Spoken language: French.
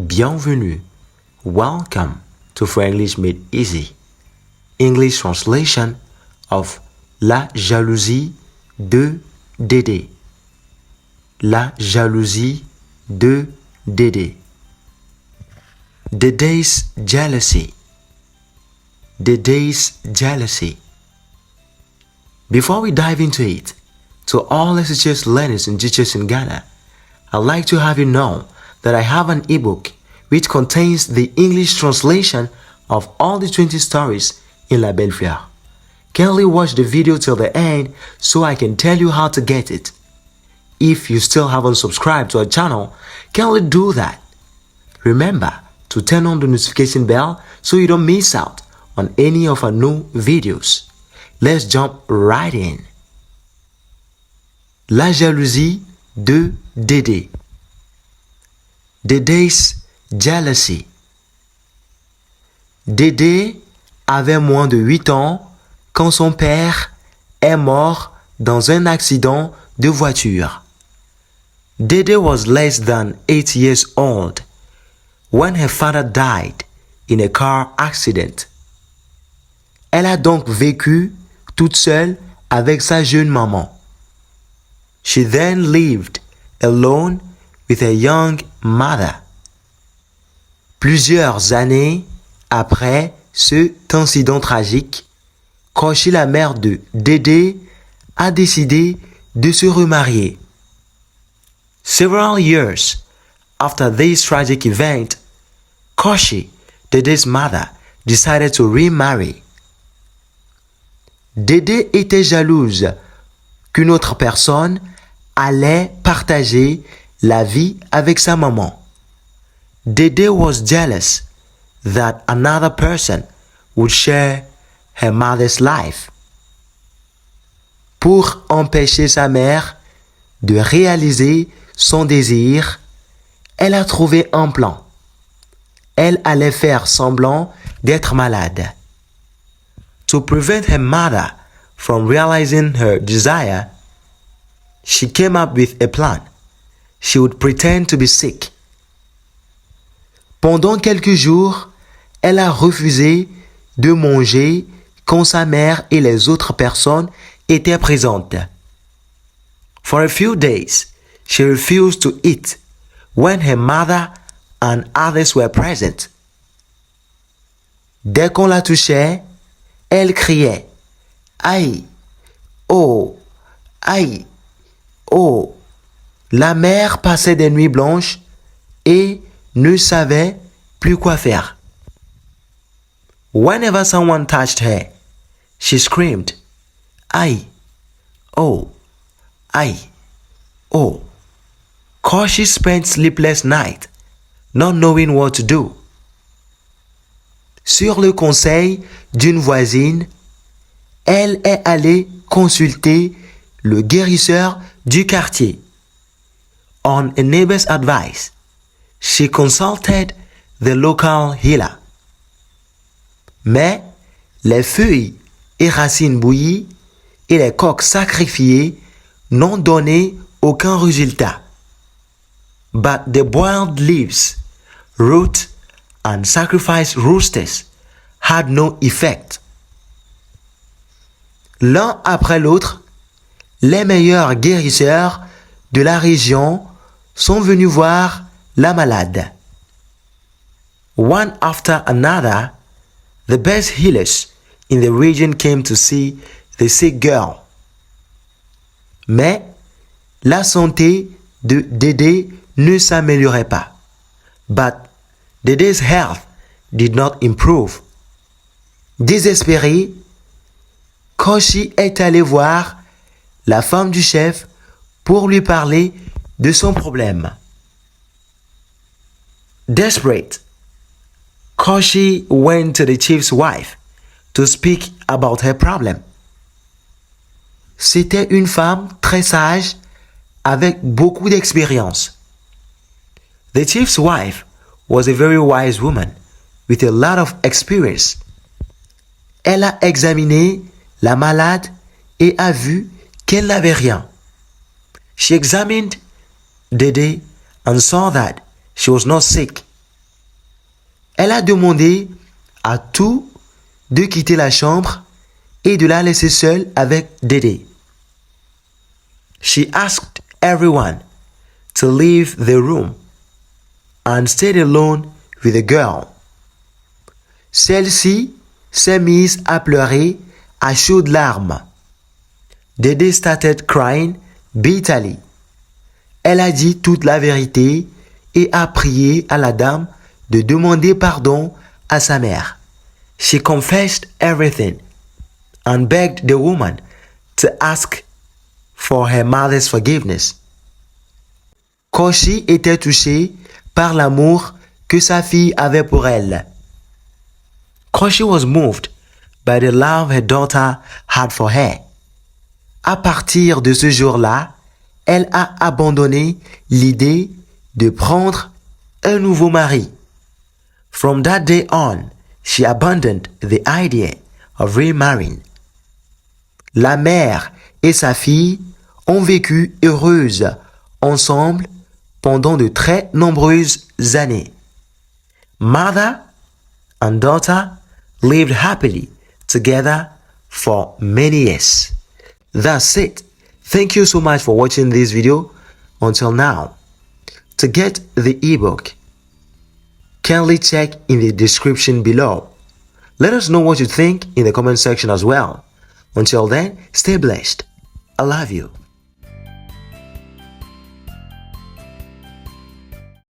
Bienvenue. Welcome to For English Made Easy. English translation of La jalousie de Dédé. La jalousie de Dédé. Dédé's jealousy. Dédé's jealousy. Before we dive into it, to all SHS learners and teachers in Ghana, I'd like to have you know that I have an ebook which contains the English translation of all the 20 stories in La Belle Fleur. Kindly watch the video till the end so I can tell you how to get it. If you still haven't subscribed to our channel, kindly do that. Remember to turn on the notification bell so you don't miss out on any of our new videos. Let's jump right in. La jalousie de Dédé. Dédé's jealousy. Dédé avait moins de 8 ans quand son père est mort dans un accident de voiture. Dédé was less than 8 years old when her father died in a car accident. Elle a donc vécu toute seule avec sa jeune maman. She then lived alone with her young mother. Plusieurs années après cet incident tragique, Koshi, la mère de Dédé, a décidé de se remarier. Several years after this tragic event, Koshi, Dédé's mother, decided to remarry. Dédé était jalouse qu'une autre personne allait partager la vie avec sa maman. Dédé was jealous that another person would share her mother's life. Pour empêcher sa mère de réaliser son désir, elle a trouvé un plan. Elle allait faire semblant d'être malade. To prevent her mother from realizing her desire, she came up with a plan. She would pretend to be sick. Pendant quelques jours, elle a refusé de manger quand sa mère et les autres personnes étaient présentes. For a few days, she refused to eat when her mother and others were present. Dès qu'on la touchait, elle criait « Aïe! Oh! Aïe! Oh! » La mère passait des nuits blanches et ne savait plus quoi faire. Whenever someone touched her, she screamed, "Aïe! Oh! Aïe! Oh!" Koshi spent sleepless nights, not knowing what to do. Sur le conseil d'une voisine, elle est allée consulter le guérisseur du quartier. On a neighbor's advice, she consulted the local healer. Mais les feuilles et racines bouillies et les coques sacrifiées n'ont donné aucun résultat. But the boiled leaves, root, and sacrificed roosters had no effect. L'un après l'autre, les meilleurs guérisseurs de la région sont venus voir la malade. One after another, the best healers in the region came to see the sick girl. Mais la santé de Dédé ne s'améliorait pas. But Dédé's health did not improve. Désespéré, Koshi est allé voir la femme du chef pour lui parler de son problème. Desperate, Koshi went to the chief's wife to speak about her problem. C'était une femme très sage avec beaucoup d'expérience. The chief's wife was a very wise woman with a lot of experience. Elle a examiné la malade et a vu qu'elle n'avait rien. She examined Dédé and saw that she was not sick. Elle a demandé à tous de quitter la chambre et de la laisser seule avec Dédé. She asked everyone to leave the room and stayed alone with the girl. Celle-ci s'est mise à pleurer à chaudes larmes. Dédé started crying bitterly. Elle a dit toute la vérité et a prié à la dame de demander pardon à sa mère. She confessed everything and begged the woman to ask for her mother's forgiveness. Koshi était touché par l'amour que sa fille avait pour elle. Koshi was moved by the love her daughter had for her. À partir de ce jour-là, elle a abandonné l'idée de prendre un nouveau mari. From that day on, she abandoned the idea of remarrying. La mère et sa fille ont vécu heureuses ensemble pendant de très nombreuses années. Mother and daughter lived happily together for many years. That's it. Thank you so much for watching this video until now. To get the ebook, kindly check in the description below. Let us know what you think in the comment section as well. Until then, stay blessed. I love you.